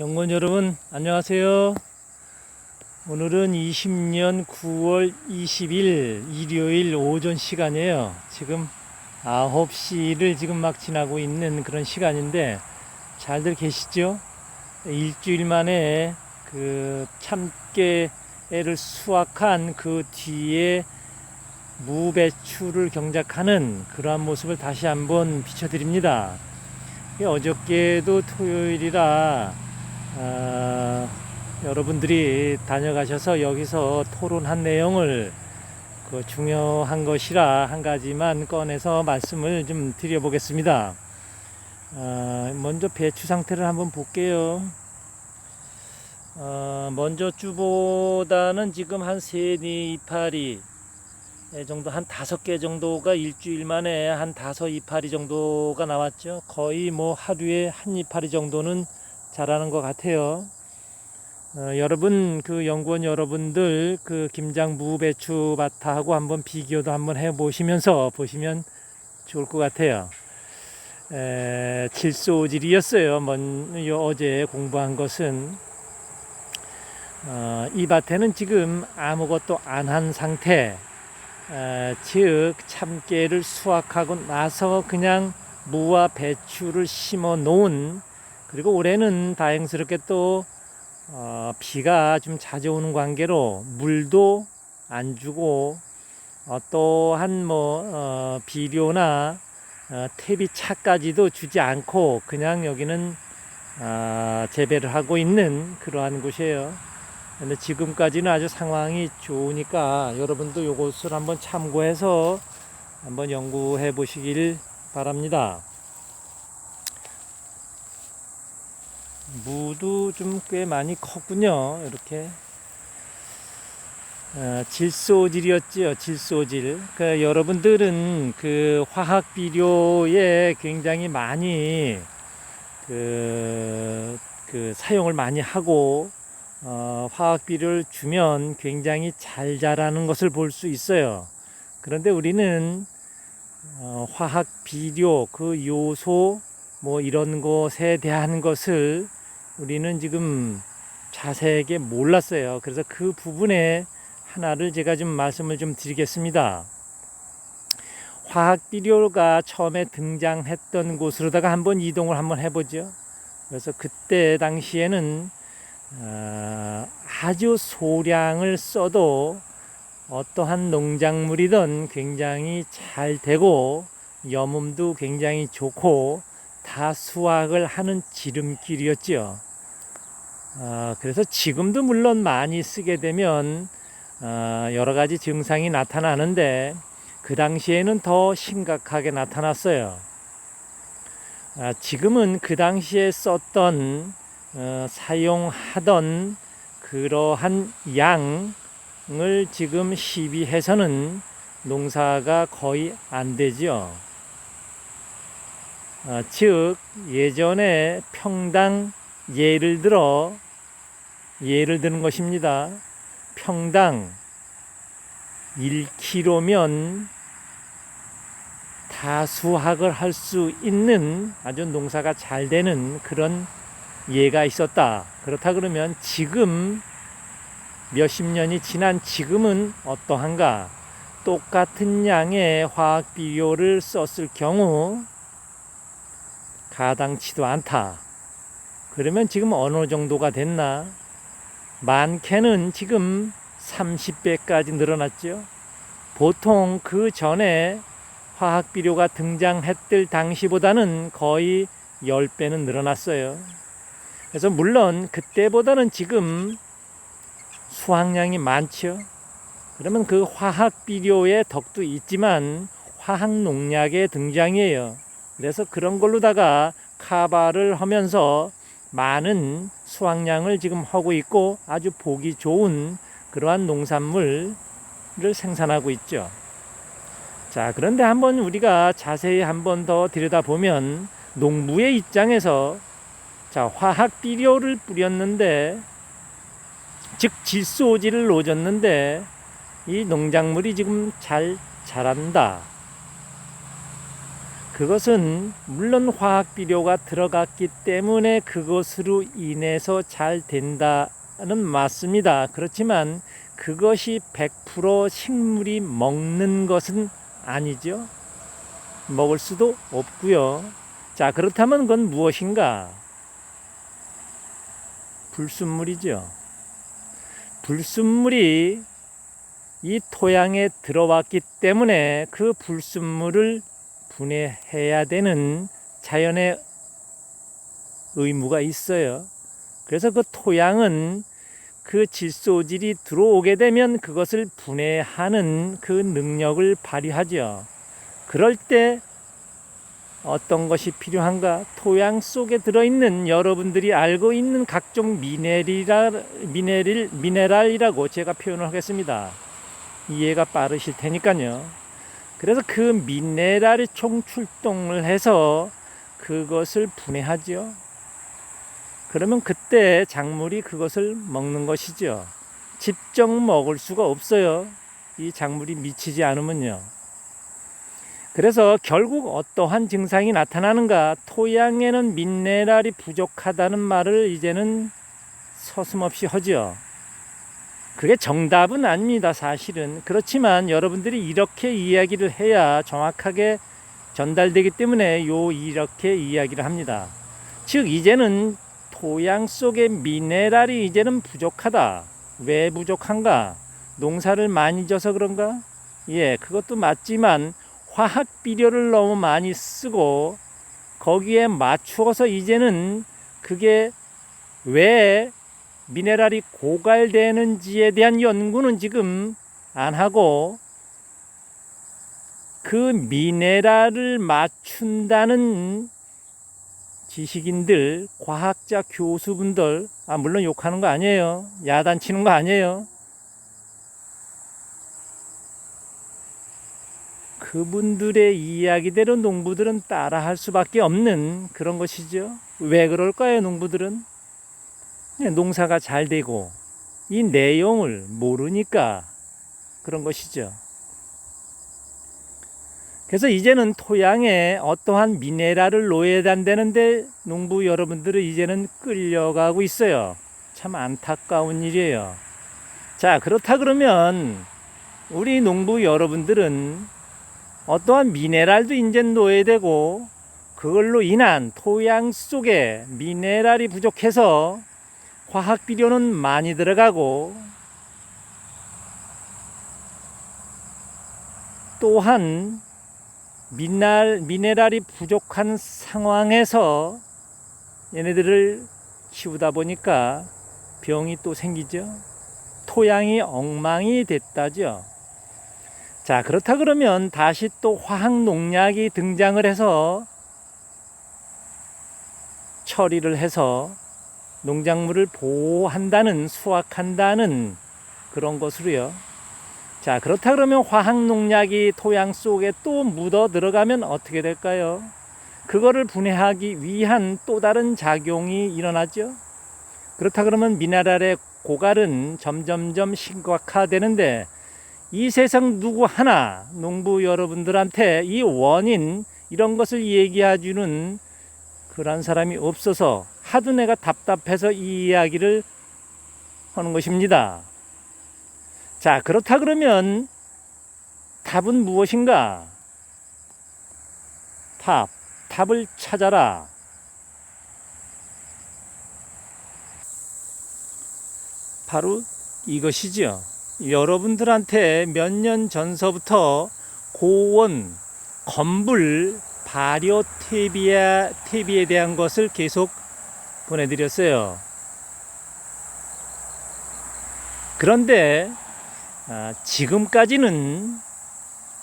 연구원 여러분 안녕하세요. 오늘은 20년 9월 20일 일요일 오전 시간이에요. 지금 9시를 지금 막 지나고 있는 그런 시간인데 잘들 계시죠? 일주일 만에 그 참깨를 수확한 그 뒤에 무배추를 경작하는 그러한 모습을 다시 한번 비춰드립니다. 어저께도 토요일이라 여러분들이 다녀가셔서 여기서 토론한 내용을 중요한 것이라 한 가지만 꺼내서 말씀을 좀 드려보겠습니다. 먼저 배추 상태를 한번 볼게요. 먼저 주보다는 지금 한 3, 4 이파리 정도, 한 5개 정도가 일주일 만에 한 5 이파리 정도가 나왔죠. 거의 뭐 하루에 한 이파리 정도는 자라는 것 같아요. 여러분, 연구원 여러분들 김장 무배추 밭하고 한번 비교도 한번 해 보시면서 보시면 좋을 것 같아요. 질소질이었어요. 어제 공부한 것은 이 밭에는 지금 아무것도 안 한 상태, 즉 참깨를 수확하고 나서 그냥 무와 배추를 심어 놓은, 그리고 올해는 다행스럽게 또 비가 좀 자주 오는 관계로 물도 안 주고 또한 비료나 퇴비차까지도 주지 않고 그냥 여기는 재배를 하고 있는 그러한 곳이에요. 근데 지금까지는 아주 상황이 좋으니까 여러분도 이것을 한번 참고해서 한번 연구해 보시길 바랍니다. 무도 좀 꽤 많이 컸군요. 이렇게 질소질이었죠. 질소질. 여러분들은 화학 비료에 굉장히 많이 사용을 많이 하고 화학 비료를 주면 굉장히 잘 자라는 것을 볼 수 있어요. 그런데 우리는 화학 비료 요소 이런 것에 대한 것을 우리는 지금 자세하게 몰랐어요. 그래서 그 부분에 하나를 제가 좀 말씀을 좀 드리겠습니다. 화학 비료가 처음에 등장했던 곳으로다가 한번 이동을 한번 해보죠. 그래서 그때 당시에는 아주 소량을 써도 어떠한 농작물이든 굉장히 잘 되고 염음도 굉장히 좋고 다 수확을 하는 지름길이었죠. 그래서 지금도 물론 많이 쓰게 되면 여러 가지 증상이 나타나는데 그 당시에는 더 심각하게 나타났어요. 지금은 그 당시에 썼던 사용하던 그러한 양을 지금 시비해서는 농사가 거의 안 되죠. 즉 예전에 평당 예를 드는 것입니다. 평당 1kg면 다 수확을 할 수 있는 아주 농사가 잘 되는 그런 예가 있었다. 그렇다 그러면 지금 몇십 년이 지난 지금은 어떠한가? 똑같은 양의 화학 비료를 썼을 경우 가당치도 않다. 그러면 지금 어느 정도가 됐나? 많게는 지금 30배까지 늘어났죠. 보통 그 전에 화학 비료가 등장했을 당시보다는 거의 10배는 늘어났어요. 그래서 물론 그때보다는 지금 수확량이 많죠. 그러면 그 화학 비료의 덕도 있지만 화학 농약의 등장이에요. 그래서 그런 걸로다가 카바를 하면서 많은 수확량을 지금 하고 있고 아주 보기 좋은 그러한 농산물을 생산하고 있죠. 자, 그런데 한번 우리가 자세히 한번 더 들여다보면 농부의 입장에서 화학 비료를 뿌렸는데, 즉 질소질을 놓아줬는데 이 농작물이 지금 잘 자란다. 그것은 물론 화학 비료가 들어갔기 때문에 그것으로 인해서 잘 된다는 맞습니다. 그렇지만 그것이 100% 식물이 먹는 것은 아니죠. 먹을 수도 없고요. 자, 그렇다면 그건 무엇인가? 불순물이죠. 불순물이 이 토양에 들어왔기 때문에 그 불순물을 분해해야 되는 자연의 의무가 있어요. 그래서 그 토양은 그 질소질이 들어오게 되면 그것을 분해하는 그 능력을 발휘하죠. 그럴 때 어떤 것이 필요한가? 토양 속에 들어있는 여러분들이 알고 있는 각종 미네랄이라고 제가 표현을 하겠습니다. 이해가 빠르실 테니까요. 그래서 그 미네랄이 총출동을 해서 그것을 분해하죠. 그러면 그때 작물이 그것을 먹는 것이죠. 직접 먹을 수가 없어요. 이 작물이 미치지 않으면요. 그래서 결국 어떠한 증상이 나타나는가? 토양에는 미네랄이 부족하다는 말을 이제는 서슴없이 하죠. 그게 정답은 아닙니다, 사실은. 그렇지만 여러분들이 이렇게 이야기를 해야 정확하게 전달되기 때문에 이렇게 이야기를 합니다. 즉 이제는 토양 속에 미네랄이 이제는 부족하다. 왜 부족한가? 농사를 많이 져서 그런가? 예, 그것도 맞지만 화학 비료를 너무 많이 쓰고 거기에 맞추어서 이제는 그게 왜 미네랄이 고갈되는지에 대한 연구는 지금 안 하고 그 미네랄을 맞춘다는 지식인들, 과학자, 교수분들, 물론 욕하는 거 아니에요. 야단치는 거 아니에요. 그분들의 이야기대로 농부들은 따라할 수밖에 없는 그런 것이죠. 왜 그럴까요, 농부들은? 농사가 잘 되고 이 내용을 모르니까 그런 것이죠. 그래서 이제는 토양에 어떠한 미네랄을 넣어야 된다는데 농부 여러분들은 이제는 끌려가고 있어요. 참 안타까운 일이에요. 자, 그렇다 그러면 우리 농부 여러분들은 어떠한 미네랄도 이제 넣어야 되고 그걸로 인한 토양 속에 미네랄이 부족해서 화학 비료는 많이 들어가고 또한 미네랄이 부족한 상황에서 얘네들을 키우다 보니까 병이 또 생기죠. 토양이 엉망이 됐다죠. 자, 그렇다 그러면 다시 또 화학 농약이 등장을 해서 처리를 해서 농작물을 보호한다는, 수확한다는 그런 것으로요. 자, 그렇다 그러면 화학 농약이 토양 속에 또 묻어 들어가면 어떻게 될까요? 그거를 분해하기 위한 또 다른 작용이 일어나죠. 그렇다 그러면 미네랄의 고갈은 점점점 심각화되는데 이 세상 누구 하나 농부 여러분들한테 이 원인 이런 것을 얘기해주는 그런 사람이 없어서 하도 내가 답답해서 이 이야기를 하는 것입니다. 자, 그렇다 그러면 답은 무엇인가? 답을 찾아라. 바로 이것이죠. 여러분들한테 몇 년 전서부터 고온, 건불, 발효 퇴비에 대한 것을 계속 보내드렸어요. 그런데 지금까지는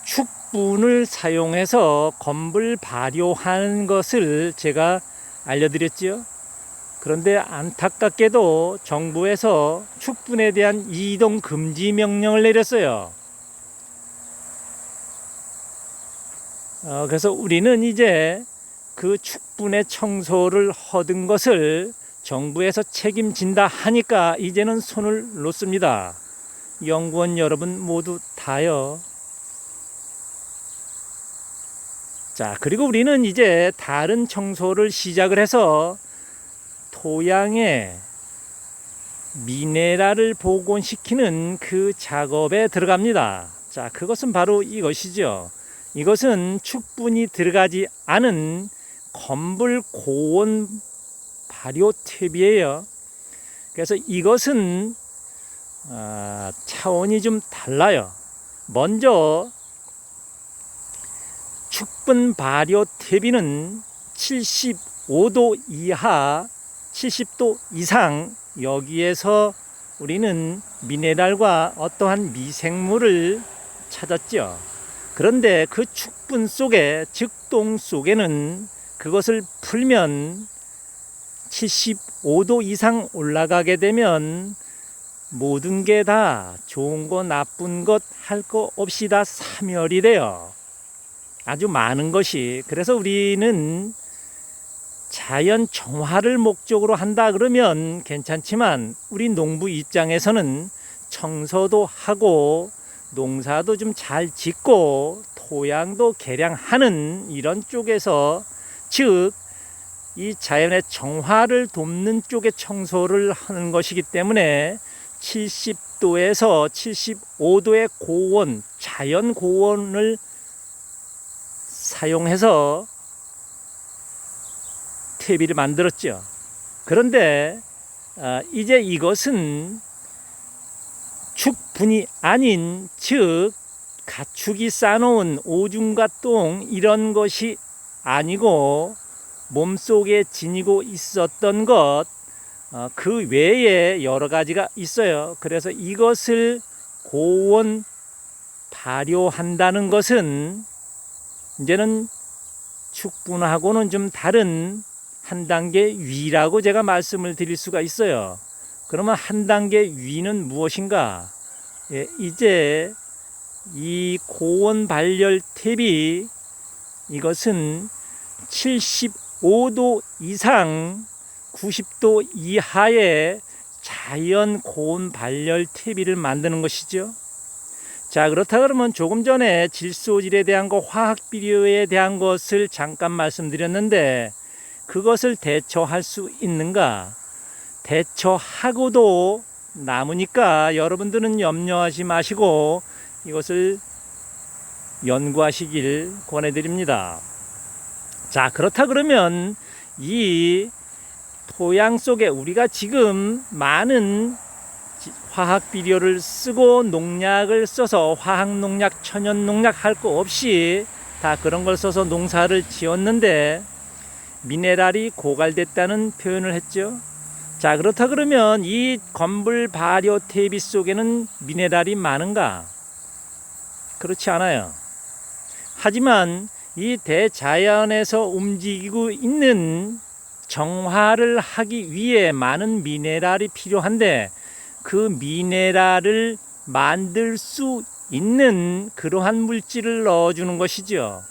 축분을 사용해서 건불 발효하는 것을 제가 알려드렸죠. 그런데 안타깝게도 정부에서 축분에 대한 이동 금지 명령을 내렸어요. 그래서 우리는 이제 그 축분의 청소를 허든 것을 정부에서 책임진다 하니까 이제는 손을 놓습니다. 연구원 여러분 모두 다요. 자, 그리고 우리는 이제 다른 청소를 시작을 해서 토양에 미네랄을 복원시키는 그 작업에 들어갑니다. 자, 그것은 바로 이것이죠. 이것은 축분이 들어가지 않은 건불 고온 발효 퇴비예요. 그래서 이것은 차원이 좀 달라요. 먼저 축분 발효 퇴비는 75도 이하 70도 이상, 여기에서 우리는 미네랄과 어떠한 미생물을 찾았죠. 그런데 그 축분 속에, 즉동 속에는 그것을 풀면 75도 이상 올라가게 되면 모든 게 다 좋은 것 나쁜 것 할 거 없이 다 사멸이 돼요. 아주 많은 것이. 그래서 우리는 자연 정화를 목적으로 한다 그러면 괜찮지만 우리 농부 입장에서는 청소도 하고 농사도 좀 잘 짓고 토양도 개량하는 이런 쪽에서, 즉 이 자연의 정화를 돕는 쪽에 청소를 하는 것이기 때문에 70도에서 75도의 고온, 자연 고온을 사용해서 퇴비를 만들었죠. 그런데 이제 이것은 축분이 아닌, 즉 가축이 싸놓은 오줌과 똥 이런 것이 아니고 몸속에 지니고 있었던 것, 그 외에 여러 가지가 있어요. 그래서 이것을 고온 발효한다는 것은 이제는 축분하고는 좀 다른 한 단계 위라고 제가 말씀을 드릴 수가 있어요. 그러면 한 단계 위는 무엇인가? 이제 이 고온 발열 퇴비, 이것은 75도 이상 90도 이하의 자연 고온 발열 퇴비를 만드는 것이죠. 자, 그렇다 그러면 조금 전에 질소질에 대한 것, 화학 비료에 대한 것을 잠깐 말씀드렸는데 그것을 대처할 수 있는가? 대처하고도 남으니까 여러분들은 염려하지 마시고 이것을 연구하시길 권해드립니다. 자, 그렇다 그러면 이 토양 속에 우리가 지금 많은 화학 비료를 쓰고 농약을 써서 화학농약, 천연농약 할 거 없이 다 그런 걸 써서 농사를 지었는데 미네랄이 고갈됐다는 표현을 했죠. 자, 그렇다 그러면 이 건불 발효 퇴비 속에는 미네랄이 많은가? 그렇지 않아요. 하지만 이 대자연에서 움직이고 있는 정화를 하기 위해 많은 미네랄이 필요한데 그 미네랄을 만들 수 있는 그러한 물질을 넣어주는 것이죠.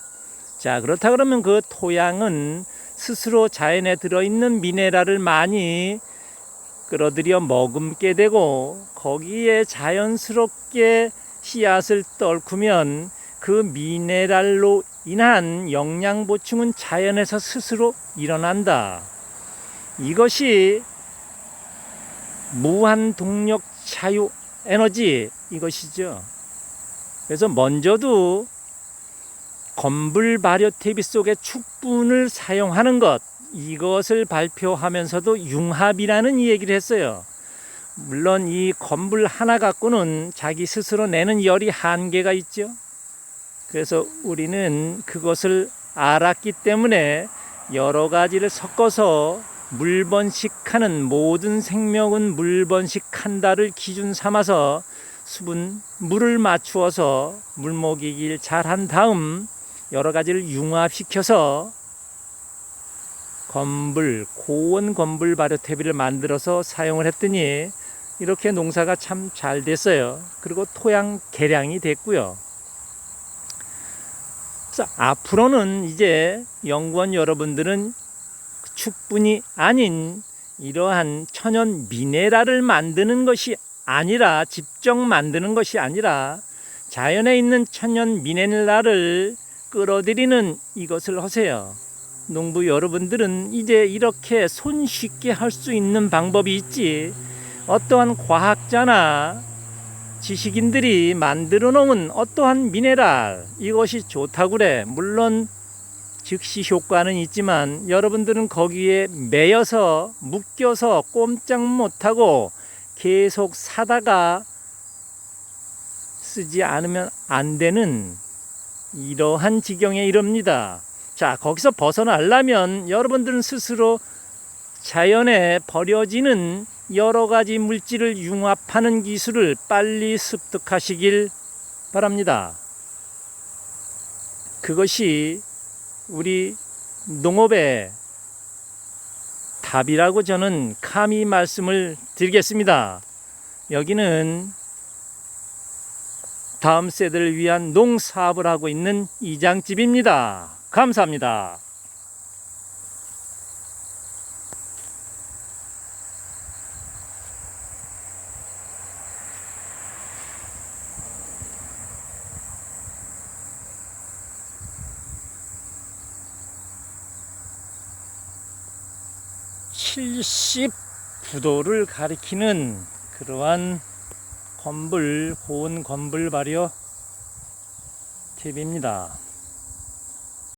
자, 그렇다 그러면 그 토양은 스스로 자연에 들어있는 미네랄을 많이 끌어들여 머금게 되고 거기에 자연스럽게 씨앗을 떨구면 그 미네랄로 인한 영양 보충은 자연에서 스스로 일어난다. 이것이 무한 동력 자유 에너지, 이것이죠. 그래서 먼저도 건불 발효 퇴비 속에 축분을 사용하는 것, 이것을 발표하면서도 융합이라는 얘기를 했어요. 물론 이 건불 하나 갖고는 자기 스스로 내는 열이 한계가 있죠. 그래서 우리는 그것을 알았기 때문에 여러 가지를 섞어서 물번식하는, 모든 생명은 물번식한다를 기준 삼아서 물을 맞추어서 물먹이길 잘한 다음 여러 가지를 융합시켜서 고온 건불 발효 퇴비를 만들어서 사용을 했더니 이렇게 농사가 참 잘 됐어요. 그리고 토양 개량이 됐고요. 그래서 앞으로는 이제 연구원 여러분들은 축분이 아닌 이러한 천연 미네랄을 만드는 것이 아니라, 직접 만드는 것이 아니라 자연에 있는 천연 미네랄을 끌어들이는 이것을 하세요. 농부 여러분들은 이제 이렇게 손쉽게 할 수 있는 방법이 있지. 어떠한 과학자나 지식인들이 만들어 놓은 어떠한 미네랄 이것이 좋다고 그래. 물론 즉시 효과는 있지만 여러분들은 거기에 매여서 묶여서 꼼짝 못하고 계속 사다가 쓰지 않으면 안 되는 이러한 지경에 이릅니다. 자, 거기서 벗어나려면 여러분들은 스스로 자연에 버려지는 여러 가지 물질을 융합하는 기술을 빨리 습득하시길 바랍니다. 그것이 우리 농업의 답이라고 저는 감히 말씀을 드리겠습니다. 여기는 다음 세대를 위한 농사업을 하고 있는 이장집입니다. 감사합니다. (70부도를) 가리키는 그러한 고온 건불 발효 팁입니다.